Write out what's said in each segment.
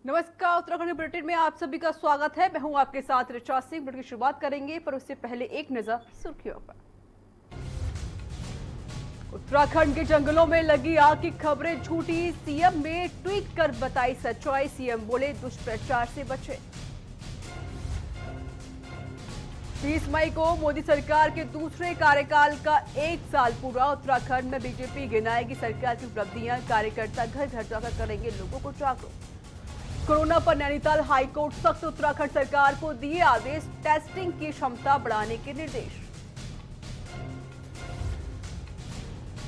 नमस्कार, उत्तराखंड बुलेटिन में आप सभी का स्वागत है। मैं हूं आपके साथ ऋचा सिंह। बुलेटिन की शुरुआत करेंगे, पर उससे पहले एक नजर सुर्खियों पर। उत्तराखंड के जंगलों में लगी आग की खबरें झूठी, सीएम ने ट्वीट कर बताई सच्चाई। सीएम बोले दुष्प्रचार से बचे। 30 मई को मोदी सरकार के दूसरे कार्यकाल का 1 साल पूरा। उत्तराखंड में बीजेपी गिनाएगी सरकार की उपलब्धियां। कार्यकर्ता घर घर जाकर करेंगे लोगों को जागरूक। कोरोना पर नैनीताल हाईकोर्ट सख्त। उत्तराखंड सरकार को दिए आदेश, टेस्टिंग की क्षमता बढ़ाने के निर्देश।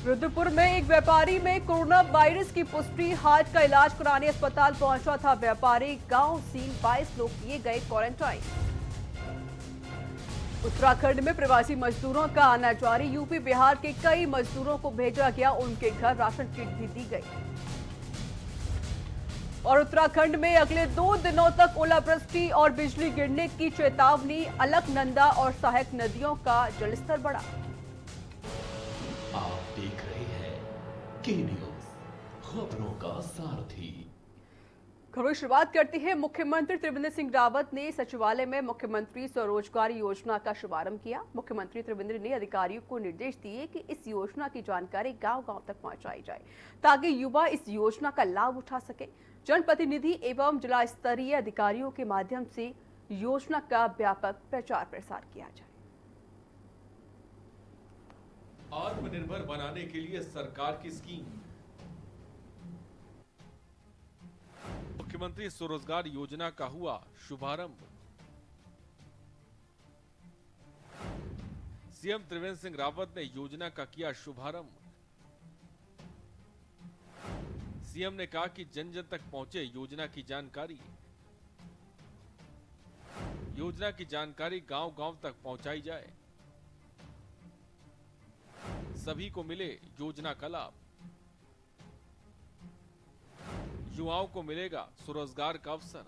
रुद्रपुर में एक व्यापारी में कोरोना वायरस की पुष्टि। हार्ट का इलाज कराने अस्पताल पहुंचा था व्यापारी। गांव सील, 22 लोग किए गए क्वारंटाइन। उत्तराखंड में प्रवासी मजदूरों का आना जारी। यूपी बिहार के कई मजदूरों को भेजा गया उनके घर, राशन किट भी दी गई। और उत्तराखंड में अगले 2 दिनों तक ओलावृष्टि और बिजली गिरने की चेतावनी। अलकनंदा और सहायक नदियों का जलस्तर बढ़ा। आप देख रहे हैं के न्यूज, खबरों का सारथी। खबरों की शुरुआत करती है। मुख्यमंत्री त्रिवेंद्र सिंह रावत ने सचिवालय में मुख्यमंत्री स्वरोजगार योजना का शुभारंभ किया। मुख्यमंत्री त्रिवेंद्र ने अधिकारियों को निर्देश दिए कि इस योजना की जानकारी गांव-गांव तक पहुंचाई जाए, ताकि युवा इस योजना का लाभ उठा सके। जनप्रतिनिधि एवं जिला स्तरीय अधिकारियों के माध्यम से योजना का व्यापक प्रचार प्रसार किया जाए। आत्मनिर्भर बनाने के लिए सरकार की स्कीम। मुख्यमंत्री स्वरोजगार योजना का हुआ शुभारंभ। सीएम त्रिवेंद्र सिंह रावत ने योजना का किया शुभारंभ। सीएम ने कहा कि जन जन तक पहुंचे योजना की जानकारी। योजना की जानकारी गांव-गांव तक पहुंचाई जाए, सभी को मिले योजना का लाभ। युवाओं को मिलेगा स्वरोजगार का अवसर।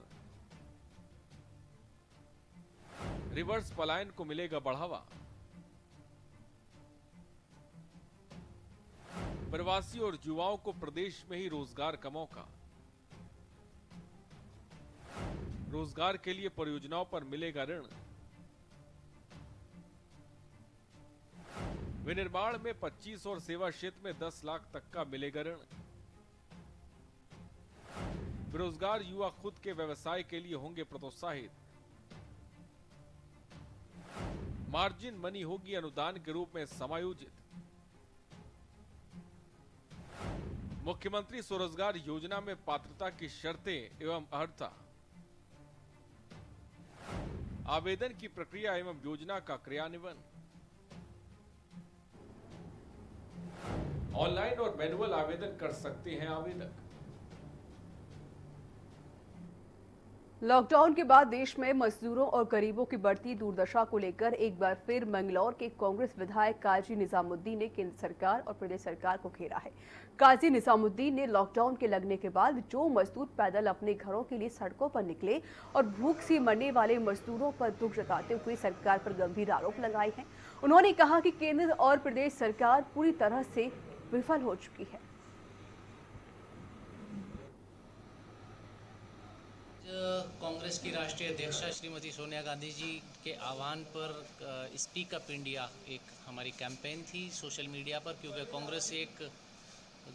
रिवर्स पलायन को मिलेगा बढ़ावा। प्रवासी और युवाओं को प्रदेश में ही रोजगार का मौका। रोजगार के लिए परियोजनाओं पर मिलेगा ऋण। विनिर्माण में 25 और सेवा क्षेत्र में 10 लाख तक का मिलेगा ऋण। बेरोजगार युवा खुद के व्यवसाय के लिए होंगे प्रोत्साहित। मार्जिन मनी होगी अनुदान के रूप में समायोजित। मुख्यमंत्री स्वरोजगार योजना में पात्रता की शर्तें एवं अर्हता। आवेदन की प्रक्रिया एवं योजना का क्रियान्वयन। ऑनलाइन और मैनुअल आवेदन कर सकते हैं आवेदक। लॉकडाउन के बाद देश में मजदूरों और गरीबों की बढ़ती दुर्दशा को लेकर एक बार फिर मंगलौर के कांग्रेस विधायक काजी निजामुद्दीन ने केंद्र सरकार और प्रदेश सरकार को घेरा है। काजी निजामुद्दीन ने लॉकडाउन के लगने के बाद जो मजदूर पैदल अपने घरों के लिए सड़कों पर निकले और भूख से मरने वाले मजदूरों पर दुख जताते हुए सरकार पर गंभीर आरोप लगाए हैं। उन्होंने कहा कि केंद्र और प्रदेश सरकार पूरी तरह से विफल हो चुकी है। कांग्रेस की राष्ट्रीय अध्यक्षा श्रीमती सोनिया गांधी जी के आह्वान पर स्पीक अप इंडिया एक हमारी कैंपेन थी सोशल मीडिया पर, क्योंकि कांग्रेस एक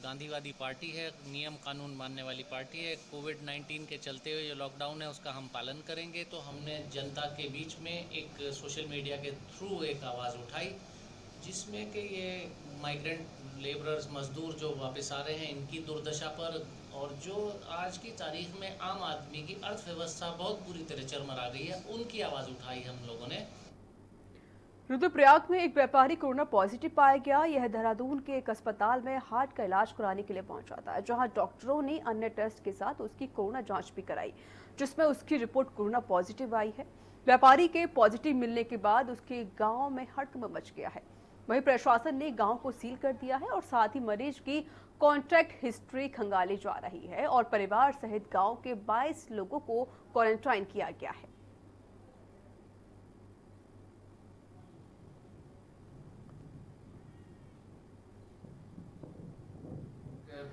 गांधीवादी पार्टी है, नियम कानून मानने वाली पार्टी है। कोविड-19 के चलते हुए जो लॉकडाउन है उसका हम पालन करेंगे, तो हमने जनता के बीच में एक सोशल मीडिया के थ्रू एक आवाज़ उठाई, जिसमें कि ये माइग्रेंट लेबरर्स, मजदूर जो वापस आ रहे हैं, इनकी दुर्दशा पर, और जो आज की तारीख में आम आदमी की अर्थव्यवस्था बहुत बुरी तरह चरमरा गई है, उनकी आवाज़ उठाई हम लोगों ने। रुद्रप्रयाग में एक व्यापारी कोरोना पॉजिटिव पाया गया। यह देहरादून के एक अस्पताल में हार्ट का इलाज कराने के लिए पहुंचा था, जहां डॉक्टरों ने अन्य टेस्ट के साथ उसकी कोरोना जांच भी कराई, जिसमें उसकी रिपोर्ट कोरोना पॉजिटिव आई है। व्यापारी के पॉजिटिव मिलने के बाद उसके गांव में हड़कंप मच गया है। वहीं प्रशासन ने गांव को सील कर दिया है और साथ ही मरीज की कॉन्टैक्ट हिस्ट्री खंगाली जा रही है और परिवार सहित गांव के 22 लोगों को क्वारंटाइन किया गया है।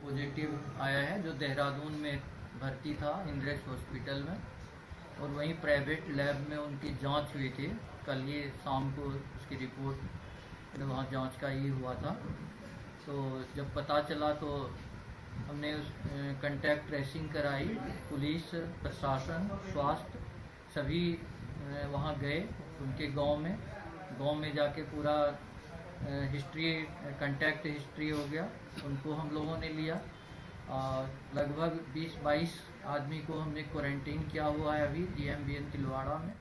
पॉजिटिव आया है, जो देहरादून में भर्ती था इंद्रेश हॉस्पिटल में, और वहीं प्राइवेट लैब में उनकी जांच हुई थी। कल ही शाम को उसकी रिपोर्ट वहाँ जांच का ही हुआ था। तो जब पता चला तो हमने उस कंटैक्ट ट्रेसिंग कराई। पुलिस प्रशासन स्वास्थ्य सभी वहाँ गए उनके गांव में जाके पूरा हिस्ट्री कंटैक्ट हिस्ट्री हो गया, उनको हम लोगों ने लिया। लगभग 20-22 आदमी को हमने क्वारंटीन किया हुआ है अभी GMBN तिलवाड़ा में।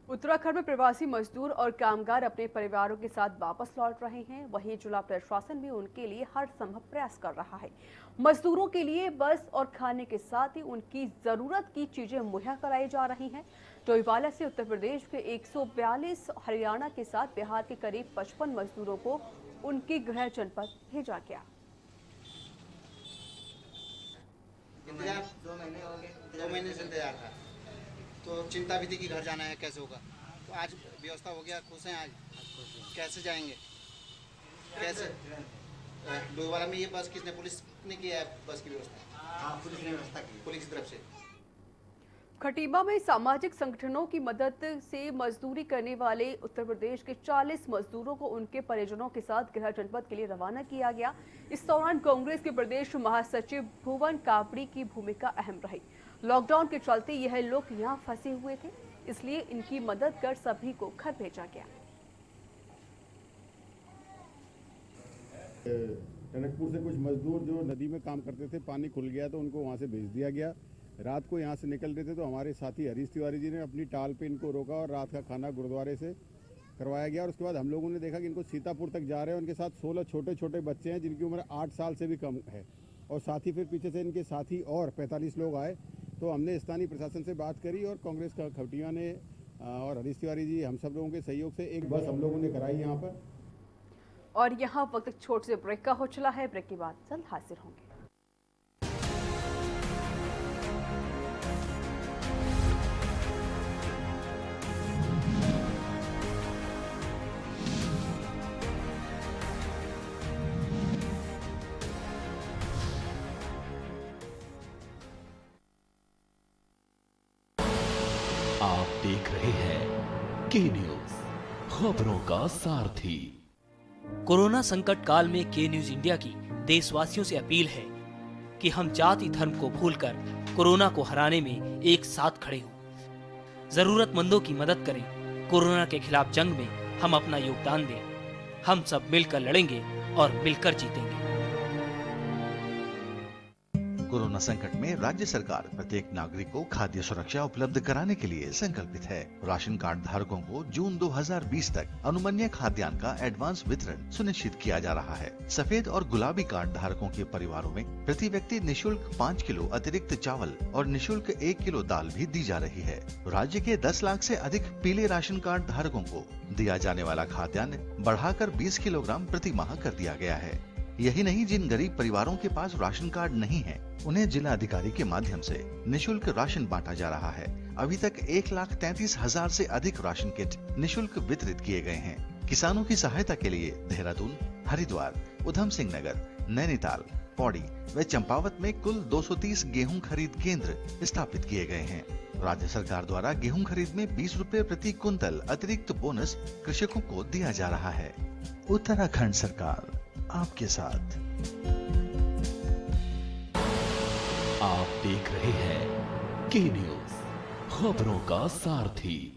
उत्तराखंड में प्रवासी मजदूर और कामगार अपने परिवारों के साथ वापस लौट रहे हैं। वहीं जिला प्रशासन भी उनके लिए हर संभव प्रयास कर रहा है। मजदूरों के लिए बस और खाने के साथ ही उनकी जरूरत की चीजें मुहैया कराई जा रही हैं। डोईवाला से उत्तर प्रदेश के 142, हरियाणा के साथ बिहार के करीब 55 मजदूरों को उनके गृह जनपद भेजा गया। इंतजार 2 महीने हो गए, 2 महीने से इंतजार था, तो चिंता भी थी कि घर जाना है कैसे होगा। तो आज व्यवस्था हो गया, खुश हैं। आज कैसे जाएंगे, कैसे डोईवाला में ये बस किसने, पुलिस ने किया है बस की व्यवस्था? हाँ, पुलिस ने व्यवस्था की, पुलिस की तरफ से। खटीमा में सामाजिक संगठनों की मदद से मजदूरी करने वाले उत्तर प्रदेश के 40 मजदूरों को उनके परिजनों के साथ गृह जनपद के लिए रवाना किया गया। इस दौरान कांग्रेस के प्रदेश महासचिव भुवन कापड़ी की भूमिका अहम रही। लॉकडाउन के चलते यह लोग यहाँ फंसे हुए थे, इसलिए इनकी मदद कर सभी को घर भेजा गया। टनकपुर से कुछ मजदूर जो नदी में काम करते थे, पानी खुल गया तो उनको वहाँ से भेज दिया गया। रात को यहाँ से निकल रहे थे तो हमारे साथी हरीश तिवारी जी ने अपनी टाल पे इनको रोका और रात का खाना गुरुद्वारे से करवाया गया। और उसके बाद हम लोगों ने देखा कि इनको सीतापुर तक जा रहे हैं। उनके साथ 16 छोटे छोटे बच्चे हैं जिनकी उम्र 8 साल से भी कम है। और साथ ही फिर पीछे से इनके साथी और 45 लोग आए। तो हमने स्थानीय प्रशासन से बात करी और कांग्रेस का खटीमा ने और हरीश तिवारी जी हम सब लोगों के सहयोग से एक बस हम लोगों ने कराई यहाँ पर। और यहाँ वक्त एक छोटे से ब्रेक का हो चला है। ब्रेक के बाद जल्द हाजिर होंगे। आप देख रहे हैं के न्यूज, खबरों का सारथी। कोरोना संकट काल में के न्यूज इंडिया की देशवासियों से अपील है कि हम जाति धर्म को भूलकर कोरोना को हराने में एक साथ खड़े हों। जरूरतमंदों की मदद करें। कोरोना के खिलाफ जंग में हम अपना योगदान दें। हम सब मिलकर लड़ेंगे और मिलकर जीतेंगे। कोरोना संकट में राज्य सरकार प्रत्येक नागरिक को खाद्य सुरक्षा उपलब्ध कराने के लिए संकल्पित है। राशन कार्ड धारकों को जून 2020 तक अनुमन्य खाद्यान्न का एडवांस वितरण सुनिश्चित किया जा रहा है। सफेद और गुलाबी कार्ड धारकों के परिवारों में प्रति व्यक्ति निःशुल्क 5 किलो अतिरिक्त चावल और निःशुल्क 1 किलो दाल भी दी जा रही है। राज्य के 10 लाख से अधिक पीले राशन कार्ड धारकों को दिया जाने वाला खाद्यान्न बढ़ाकर 20 किलोग्राम प्रति माह कर दिया गया है। यही नहीं, जिन गरीब परिवारों के पास राशन कार्ड नहीं है उन्हें जिला अधिकारी के माध्यम से निःशुल्क राशन बांटा जा रहा है। अभी तक 1,33,000 से अधिक राशन किट निःशुल्क वितरित किए गए हैं। किसानों की सहायता के लिए देहरादून, हरिद्वार, उधम सिंह नगर, नैनीताल, पौड़ी व चंपावत में कुल 230 गेहूं खरीद केंद्र स्थापित किए गए हैं। राज्य सरकार द्वारा गेहूं खरीद में 20 रुपए प्रति कुंतल अतिरिक्त बोनस कृषकों को दिया जा रहा है। उत्तराखंड सरकार आपके साथ। आप देख रहे हैं के न्यूज, खबरों का सारथी।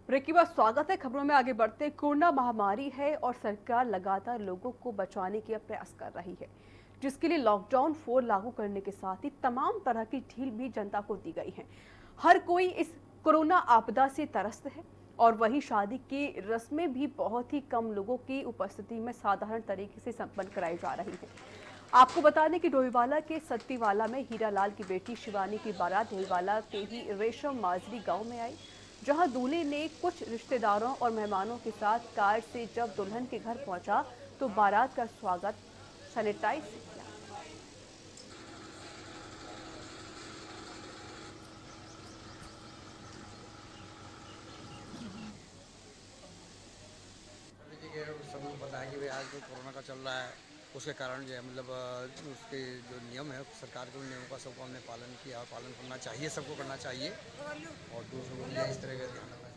ब्रेक के बाद स्वागत है। खबरों में आगे बढ़ते हैं। कोरोना महामारी है और सरकार लगातार लोगों को बचाने के प्रयास कर रही है, जिसके लिए लॉकडाउन 4 लागू करने के साथ ही तमाम तरह की ढील भी जनता को दी गई है। हर कोई इस कोरोना आपदा से त्रस्त है और वही शादी की रस्में भी बहुत ही कम लोगों की उपस्थिति में साधारण तरीके से संपन्न कराई जा रही है। आपको बता दें कि डोईवाला के सत्तीवाला में हीरालाल की बेटी शिवानी की बारात डोईवाला के ही रेशम माजरी गांव में आई, जहां दूल्हे ने कुछ रिश्तेदारों और मेहमानों के साथ कार से जब दुल्हन के घर पहुंचा तो बारात का स्वागत सैनिटाइज किया। सबको पता है कि भाई आज जो कोरोना का चल रहा है उसके कारण जो है मतलब उसके जो नियम है सरकार के उन नियमों का सबको हमने पालन किया और पालन करना चाहिए, सबको करना चाहिए और दूसरों को भी इस तरह का ध्यान रखना चाहिए।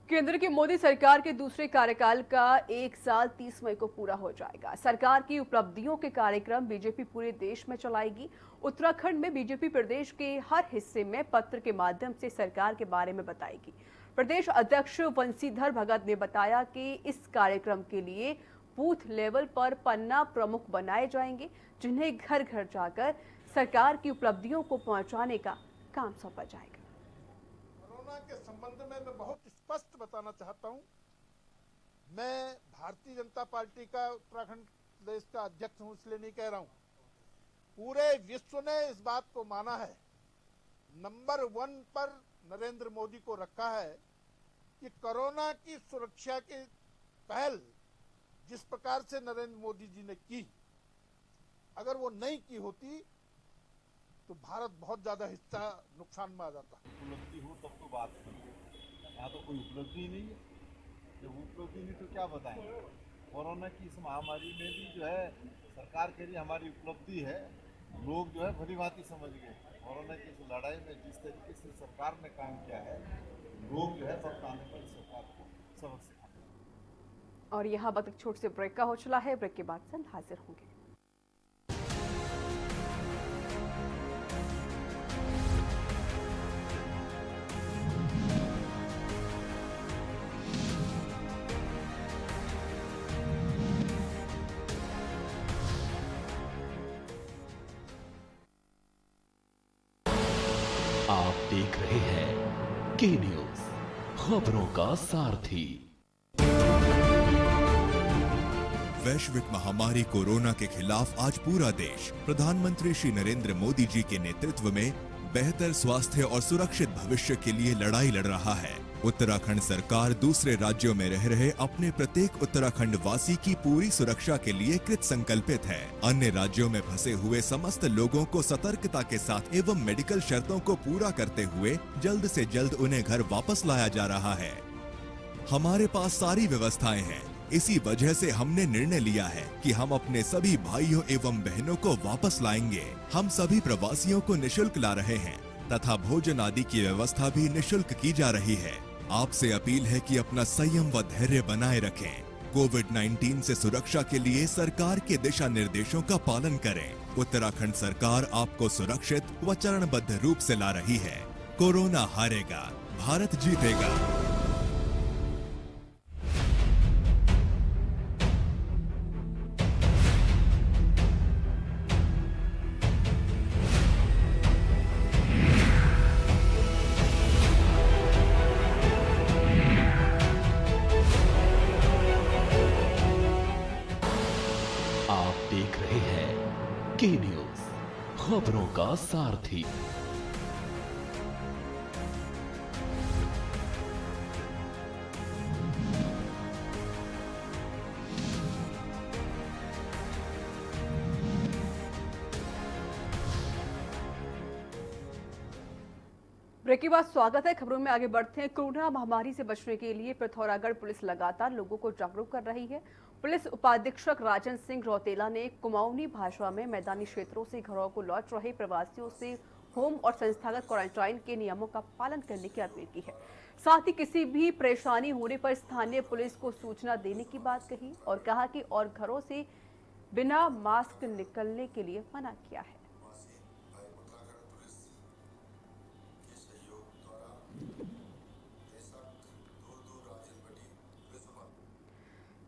केंद्र की मोदी सरकार के दूसरे कार्यकाल का 1 साल 30 मई को पूरा हो जाएगा। सरकार की उपलब्धियों के कार्यक्रम बीजेपी पूरे देश में चलाएगी। उत्तराखंड में बीजेपी प्रदेश के हर हिस्से में पत्र के माध्यम से सरकार के बारे में बताएगी। प्रदेश अध्यक्ष वंशीधर भगत ने बताया कि इस कार्यक्रम के लिए बूथ लेवल पर पन्ना प्रमुख बनाए जाएंगे, जिन्हें घर घर जाकर सरकार की उपलब्धियों को पहुंचाने का काम सौंपा जाएगा। कोरोना के संबंध में मैं बहुत स्पष्ट बताना चाहता हूं। मैं भारतीय जनता पार्टी का उत्तराखंड प्रदेश का अध्यक्ष हूं, इसलिए नहीं कह रहा हूं। पूरे विश्व ने इस बात को माना है, नंबर 1 पर नरेंद्र मोदी को रखा है कि कोरोना की सुरक्षा की पहल जिस प्रकार से नरेंद्र मोदी जी ने की, अगर वो नहीं की होती तो भारत बहुत ज्यादा हिस्सा नुकसान में आ जाता। उपलब्धि हो तब तो बात है, यहाँ तो कोई उपलब्धि नहीं है। जब उपलब्धि नहीं तो क्या बताएं। कोरोना की इस महामारी में भी जो है सरकार के लिए हमारी उपलब्धि है। लोग जो है भली भांति समझ गए कोरोना की इस लड़ाई में जिस तरीके से सरकार ने काम किया है, लोग जो है वक्त आने पर सरकार को सबक सिखाएंगे। और यहाँ वक्त छोट से ब्रेक का हो चला है। ब्रेक के बाद जल्द हाजिर होंगे। आप देख रहे हैं के न्यूज, खबरों का सारथी। वैश्विक महामारी कोरोना के खिलाफ आज पूरा देश प्रधानमंत्री श्री नरेंद्र मोदी जी के नेतृत्व में बेहतर स्वास्थ्य और सुरक्षित भविष्य के लिए लड़ाई लड़ रहा है। उत्तराखंड सरकार दूसरे राज्यों में रह रहे अपने प्रत्येक उत्तराखंड वासी की पूरी सुरक्षा के लिए कृत संकल्पित है। अन्य राज्यों में फंसे हुए समस्त लोगों को सतर्कता के साथ एवं मेडिकल शर्तों को पूरा करते हुए जल्द से जल्द उन्हें घर वापस लाया जा रहा है। हमारे पास सारी व्यवस्थाएं हैं। इसी वजह से हमने निर्णय लिया है कि हम अपने सभी भाइयों एवं बहनों को वापस लाएंगे। हम सभी प्रवासियों को निशुल्क ला रहे हैं तथा भोजन आदि की व्यवस्था भी निशुल्क की जा रही है। आपसे अपील है कि अपना संयम व धैर्य बनाए रखें। कोविड-19 से सुरक्षा के लिए सरकार के दिशा निर्देशों का पालन करें। उत्तराखंड सरकार आपको सुरक्षित व चरणबद्ध रूप से ला रही है। कोरोना हारेगा, भारत जीतेगा। देख रहे हैं के न्यूज, खबरों का सारथी। ब्रेक के बाद स्वागत है। खबरों में आगे बढ़ते हैं। कोरोना महामारी से बचने के लिए पिथौरागढ़ पुलिस लगातार लोगों को जागरूक कर रही है। पुलिस उपाधीक्षक राजन सिंह रौतेला ने कुमाऊनी भाषा में मैदानी क्षेत्रों से घरों को लौट रहे प्रवासियों से होम और संस्थागत क्वारंटाइन के नियमों का पालन करने की अपील की है। साथ ही किसी भी परेशानी होने पर स्थानीय पुलिस को सूचना देने की बात कही और कहा कि और घरों से बिना मास्क निकलने के लिए मना किया है।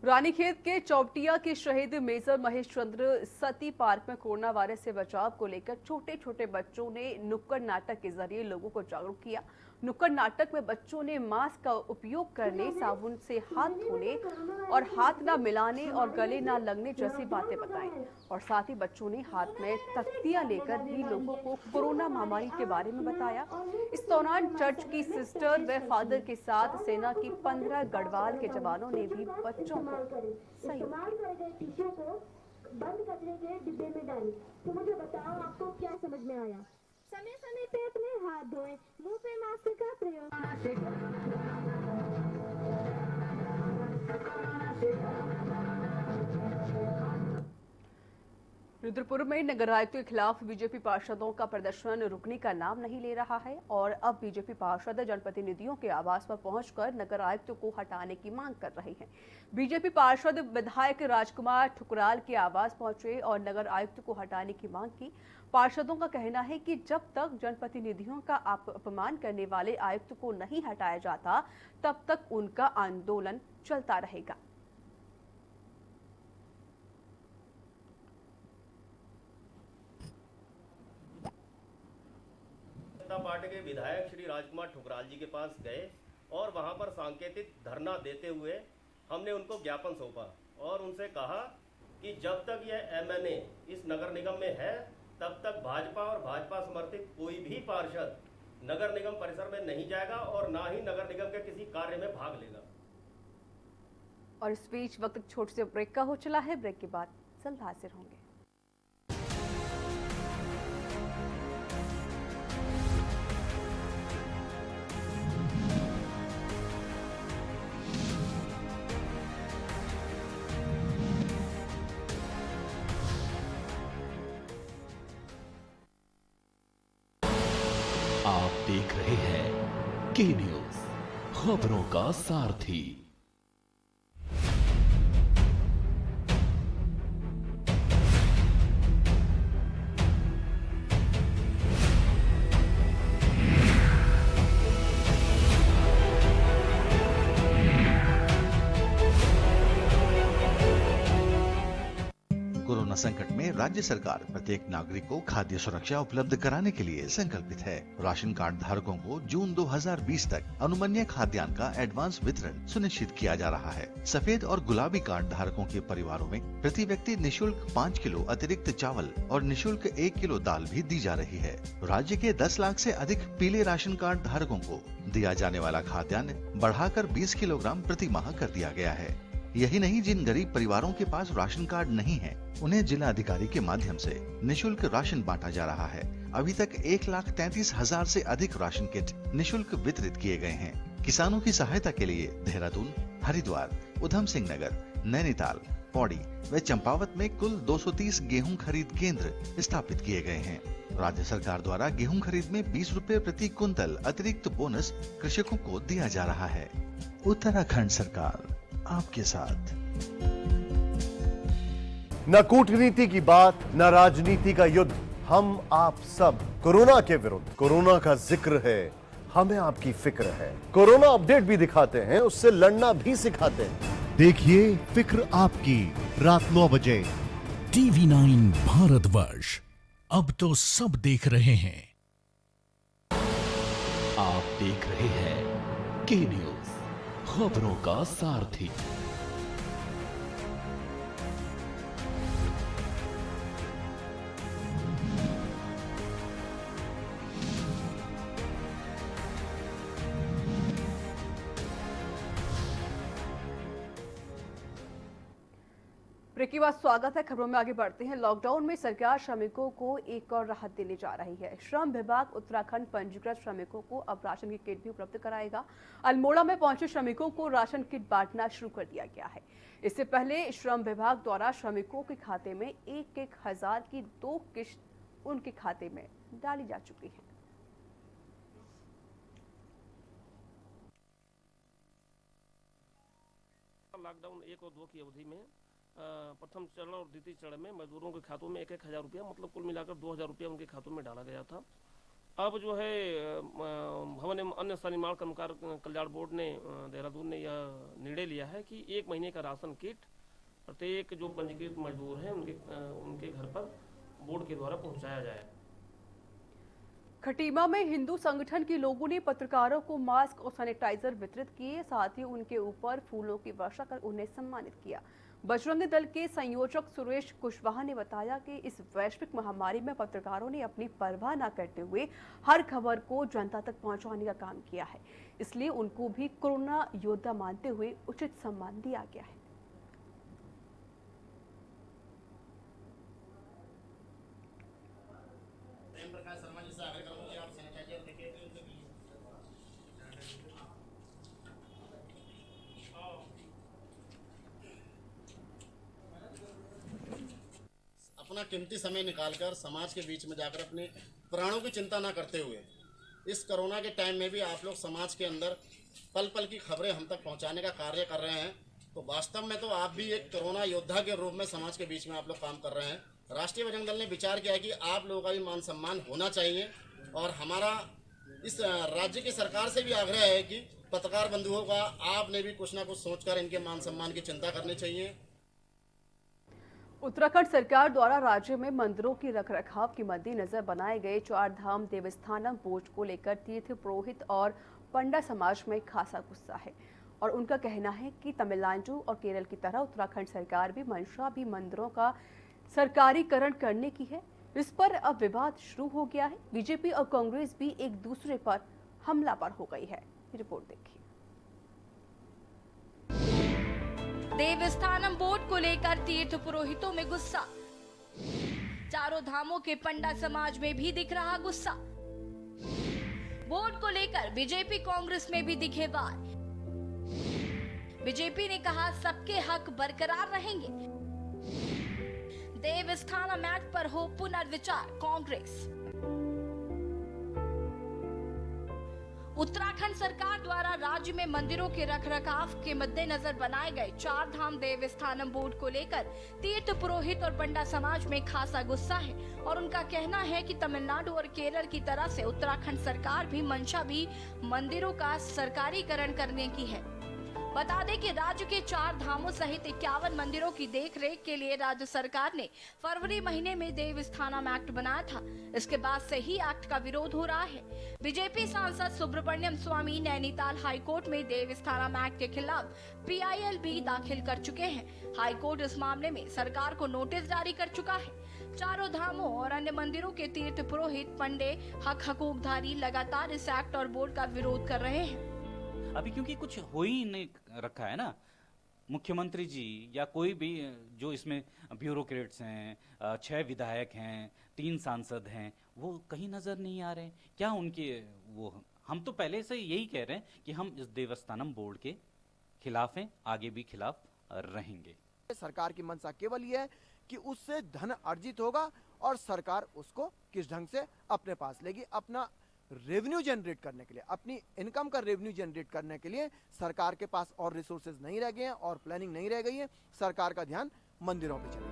रानीखेत के चौपटिया के शहीद मेजर महेश चंद्र सती पार्क में कोरोना वायरस से बचाव को लेकर छोटे छोटे बच्चों ने नुक्कड़ नाटक के जरिए लोगों को जागरूक किया। नुक्कड़ नाटक में बच्चों ने मास्क का उपयोग करने, साबुन से हाथ धोने और हाथ न मिलाने और गले न लगने जैसी बातें बताई और साथ ही बच्चों ने हाथ में तख्तियां लेकर भी लोगों को कोरोना महामारी के बारे में बताया। इस दौरान चर्च की सिस्टर व फादर के साथ सेना की 15 गढ़वाल के जवानों ने भी बच्चों को सहयोग किया। बंद कचरे के डिब्बे में डालें। तो मुझे बताओ आपको क्या समझ में आया? समय समय पे अपने हाथ धोएं, मुंह पे मास्क का प्रयोग। रुद्रपुर में नगर आयुक्त के खिलाफ बीजेपी पार्षदों का प्रदर्शन रुकने का नाम नहीं ले रहा है और अब बीजेपी पार्षद जनप्रतिनिधियों के आवास पर पहुंचकर नगर आयुक्त को हटाने की मांग कर रहे हैं। बीजेपी पार्षद विधायक राजकुमार ठुकराल के आवास पहुंचे और नगर आयुक्त को हटाने की मांग की। पार्षदों का कहना है कि जब तक जनप्रतिनिधियों का अपमान करने वाले आयुक्त को नहीं हटाया जाता तब तक उनका आंदोलन चलता रहेगा। पार्टी के विधायक श्री राजकुमार ठुकराल जी के पास गए और वहां पर सांकेतिक धरना देते हुए हमने उनको ज्ञापन सौंपा और उनसे कहा कि जब तक यह एमएनए इस नगर निगम में है तब तक भाजपा और भाजपा समर्थित कोई भी पार्षद नगर निगम परिसर में नहीं जाएगा और ना ही नगर निगम के किसी कार्य में भाग लेगा। और इस बीच वक्त एक छोटे से ब्रेक का हो चला है। ब्रेक के बाद जल्द हाजिर होंगे। आप देख रहे हैं के न्यूज, खबरों का सारथी। कोरोना संकट में राज्य सरकार प्रत्येक नागरिक को खाद्य सुरक्षा उपलब्ध कराने के लिए संकल्पित है। राशन कार्ड धारकों को जून 2020 तक अनुमन्य खाद्यान्न का एडवांस वितरण सुनिश्चित किया जा रहा है। सफेद और गुलाबी कार्ड धारकों के परिवारों में प्रति व्यक्ति निःशुल्क 5 किलो अतिरिक्त चावल और निःशुल्क 1 किलो दाल भी दी जा रही है। राज्य के 10 लाख से अधिक पीले राशन कार्ड धारकों को दिया जाने वाला खाद्यान्न बढ़ाकर 20 किलोग्राम प्रति माह कर दिया गया है। यही नहीं, जिन गरीब परिवारों के पास राशन कार्ड नहीं है उन्हें जिला अधिकारी के माध्यम से निःशुल्क राशन बांटा जा रहा है। अभी तक 1,33,000 से अधिक राशन किट निःशुल्क वितरित किए गए हैं। किसानों की सहायता के लिए देहरादून, हरिद्वार, उधम सिंह नगर, नैनीताल, पौड़ी व चंपावत में कुल 230 गेहूं खरीद केंद्र स्थापित किए गए हैं। राज्य सरकार द्वारा गेहूं खरीद में 20 रुपए प्रति कुंतल अतिरिक्त बोनस कृषकों को दिया जा रहा है। उत्तराखंड सरकार आपके साथ। न कूटनीति की बात, न राजनीति का युद्ध, हम आप सब कोरोना के विरुद्ध। कोरोना का जिक्र है, हमें आपकी फिक्र है। कोरोना अपडेट भी दिखाते हैं, उससे लड़ना भी सिखाते हैं। देखिए फिक्र आपकी, रात 9 बजे TV9 भारतवर्ष। अब तो सब देख रहे हैं। आप देख रहे हैं के न्यूज, खबरों का सारथी। ब्रेक के बाद स्वागत है। खबरों में आगे बढ़ते हैं। लॉकडाउन में सरकार श्रमिकों को एक और राहत देने जा रही है। श्रम विभाग उत्तराखंड पंजीकृत श्रमिकों को अब राशन की किट भी उपलब्ध कराएगा। अल्मोड़ा में पहुंचे श्रमिकों को राशन किट बांटना शुरू कर दिया गया है। इससे पहले श्रम विभाग द्वारा श्रमिकों के खाते में 1,000 की 2 किस्त उनके खाते में डाली जा चुकी है। लॉकडाउन 1 और 2 की अवधि में प्रथम चरण और द्वितीय चरण में मजदूरों के खातों में 1,000 रुपया, मतलब कुल मिलाकर 2,000 रुपया उनके खातों में डाला गया था। अब जो है भवन एवं अन्य सनिर्माण कर्मकार कल्याण बोर्ड ने देहरादून ने यह निर्णय लिया है कि 1 महीने का राशन किट प्रत्येक जो पंजीकृत मजदूर हैं उनके घर पर बोर्ड के द्वारा पहुंचाया जाए। खटीमा में हिंदू संगठन के लोगों ने पत्रकारों को मास्क और सैनिटाइजर वितरित किए, साथ ही उनके ऊपर फूलों की वर्षा कर उन्हें सम्मानित किया। बजरंग दल के संयोजक सुरेश कुशवाहा ने बताया कि इस वैश्विक महामारी में पत्रकारों ने अपनी परवाह न करते हुए हर खबर को जनता तक पहुंचाने का काम किया है, इसलिए उनको भी कोरोना योद्धा मानते हुए उचित सम्मान दिया गया है। प्रेम प्रकाश शर्मा जी से आग्रह करूँगा कि आप सैनिटाइजर लेके अपना कीमती समय निकालकर समाज के बीच में जाकर अपने प्राणों की चिंता ना करते हुए इस कोरोना के टाइम में भी आप लोग समाज के अंदर पल पल की खबरें हम तक पहुंचाने का कार्य कर रहे हैं। तो वास्तव में तो आप भी एक कोरोना योद्धा के रूप में समाज के बीच में आप लोग काम कर रहे हैं। राष्ट्रीय बजरंग दल ने विचार किया है कि आप लोगों का भी मान सम्मान होना चाहिए और हमारा इस राज्य की सरकार से भी आग्रह है कि पत्रकार बंधुओं का आपने भी कुछ ना कुछ सोचकर इनके मान सम्मान की चिंता करनी चाहिए। उत्तराखंड सरकार द्वारा राज्य में मंदिरों की रखरखाव के मद्देनजर बनाए गए चार धाम देवस्थानम बोर्ड को लेकर तीर्थ पुरोहित और पंडा समाज में खासा गुस्सा है और उनका कहना है कि तमिलनाडु और केरल की तरह उत्तराखंड सरकार भी मंशा भी मंदिरों का सरकारीकरण करने की है। इस पर अब विवाद शुरू हो गया है। बीजेपी और कांग्रेस भी एक दूसरे पर हमलावर हो गई है। रिपोर्ट देखिए। देवस्थानम बोर्ड को लेकर तीर्थ पुरोहितों में गुस्सा, चारों धामों के पंडा समाज में भी दिख रहा गुस्सा। बोर्ड को लेकर बीजेपी कांग्रेस में भी दिखे वार। बीजेपी ने कहा सबके हक बरकरार रहेंगे। देवस्थानम एक्ट पर हो पुनर्विचार कांग्रेस। उत्तराखंड सरकार द्वारा राज्य में मंदिरों के रखरखाव के मद्देनजर बनाए गए चार धाम देवस्थानम बोर्ड को लेकर तीर्थ पुरोहित और पंडा समाज में खासा गुस्सा है और उनका कहना है कि तमिलनाडु और केरल की तरह से उत्तराखंड सरकार भी मंशा भी मंदिरों का सरकारीकरण करने की है। बता दें कि राज्य के चार धामों सहित 51 मंदिरों की देखरेख के लिए राज्य सरकार ने फरवरी महीने में देवस्थानम एक्ट बनाया था। इसके बाद से ही एक्ट का विरोध हो रहा है। बीजेपी सांसद सुब्रमण्यम स्वामी नैनीताल हाईकोर्ट में देवस्थानम एक्ट के खिलाफ PIL भी दाखिल कर चुके हैं। हाईकोर्ट इस मामले में सरकार को नोटिस जारी कर चुका है। चारों धामों और अन्य मंदिरों के तीर्थ पुरोहित पंडे हकूकधारी लगातार इस एक्ट और बोर्ड का विरोध कर रहे हैं। अभी क्योंकि कुछ हो ही नहीं रखा है ना, मुख्यमंत्री जी या कोई भी जो इसमें ब्यूरोक्रेट्स हैं, 6 विधायक हैं, 3 सांसद हैं, वो कहीं नजर नहीं आ रहे। क्या उनके वो, हम तो पहले से यही कह रहे हैं कि हम इस देवस्थानम बोर्ड के खिलाफ हैं, आगे भी खिलाफ रहेंगे। सरकार की मंशा केवल ये है कि उससे धन अर्जित होगा और सरकार उसको किस ढंग से अपने पास लेगी। अपना रेवेन्यू जनरेट करने के लिए, अपनी इनकम का रेवेन्यू जनरेट करने के लिए सरकार के पास और रिसोर्सेज नहीं रह गए हैं और प्लानिंग नहीं रह गई है। सरकार का ध्यान मंदिरों पे चला।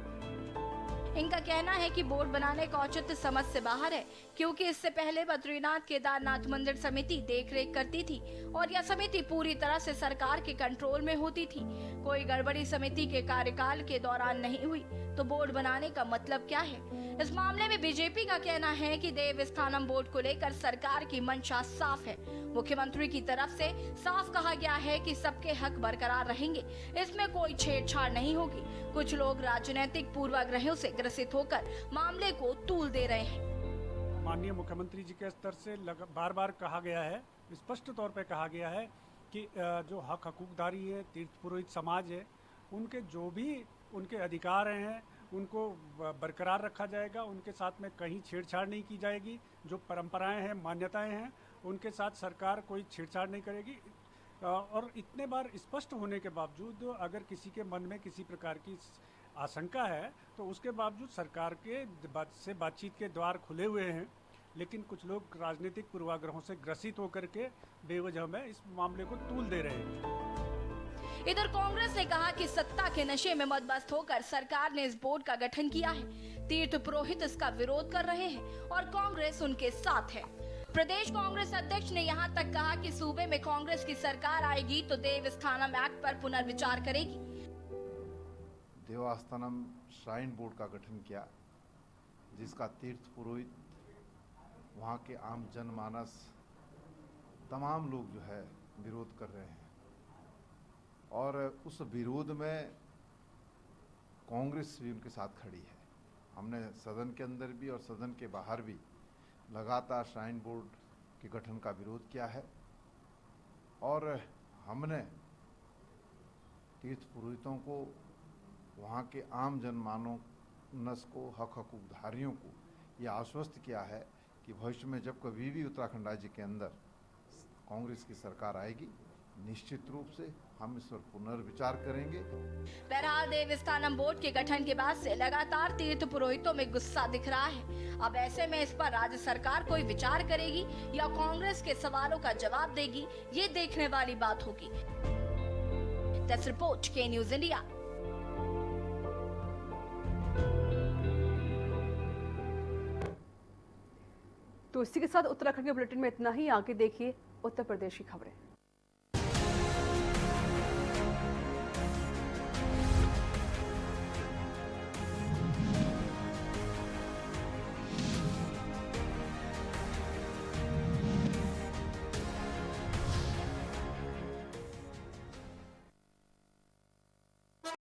इनका कहना है कि बोर्ड बनाने का औचित्य समझ से बाहर है, क्योंकि इससे पहले बद्रीनाथ केदारनाथ मंदिर समिति देखरेख करती थी और यह समिति पूरी तरह से सरकार के कंट्रोल में होती थी। कोई गड़बड़ी समिति के कार्यकाल के दौरान नहीं हुई, तो बोर्ड बनाने का मतलब क्या है? इस मामले में बीजेपी का कहना है कि देवस्थानम बोर्ड को लेकर सरकार की मंशा साफ है। मुख्यमंत्री की तरफ से साफ कहा गया है कि सबके हक बरकरार रहेंगे, इसमें कोई छेड़छाड़ नहीं होगी। कुछ लोग राजनीतिक पूर्वाग्रहों से ग्रसित होकर मामले को तूल दे रहे हैं। माननीय मुख्यमंत्री जी के स्तर से बार बार कहा गया है, स्पष्ट तौर पे कहा गया है कि जो हकूकदारी है, तीर्थ पुरोहित समाज है, उनके जो भी उनके अधिकार हैं उनको बरकरार रखा जाएगा। उनके साथ में कहीं छेड़छाड़ नहीं की जाएगी। जो परंपराएं हैं, मान्यताएं हैं, उनके साथ सरकार कोई छेड़छाड़ नहीं करेगी। और इतने बार स्पष्ट होने के बावजूद अगर किसी के मन में किसी प्रकार की आशंका है तो उसके बावजूद सरकार के से बातचीत के द्वार खुले हुए हैं, लेकिन कुछ लोग राजनीतिक पूर्वाग्रहों से ग्रसित होकर के बेवजह में इस मामले को तूल दे रहे हैं। इधर कांग्रेस ने कहा कि सत्ता के नशे में मदमस्त होकर सरकार ने इस बोर्ड का गठन किया है। तीर्थ पुरोहित इसका विरोध कर रहे हैं और कांग्रेस उनके साथ है। प्रदेश कांग्रेस अध्यक्ष ने यहां तक कहा कि सूबे में कांग्रेस की सरकार आएगी तो देवस्थानम एक्ट पर पुनर्विचार करेगी। देवस्थानम श्राइन बोर्ड का गठन किया, जिसका तीर्थ पुरोहित, वहाँ के आम जनमानस, तमाम लोग जो है विरोध कर रहे हैं और उस विरोध में कांग्रेस भी उनके साथ खड़ी है। हमने सदन के अंदर भी और सदन के बाहर भी लगातार श्राइन बोर्ड के गठन का विरोध किया है और हमने तीर्थ पुरोहितों को, वहाँ के आम जनमानस को, हकूकधारियों को ये आश्वस्त किया है कि भविष्य में जब कभी भी उत्तराखंड राज्य के अंदर कांग्रेस की सरकार आएगी, निश्चित रूप से हम इस पर पुनर्विचार करेंगे। बहरहाल देवस्थानम बोर्ड के गठन के बाद से लगातार तीर्थ पुरोहितों में गुस्सा दिख रहा है। अब ऐसे में इस पर राज्य सरकार कोई विचार करेगी या कांग्रेस के सवालों का जवाब देगी, ये देखने वाली बात होगी। डेस्क रिपोर्ट के न्यूज इंडिया। तो इसी के साथ उत्तराखंड के बुलेटिन में इतना ही। आगे देखिए उत्तर प्रदेश की खबरें।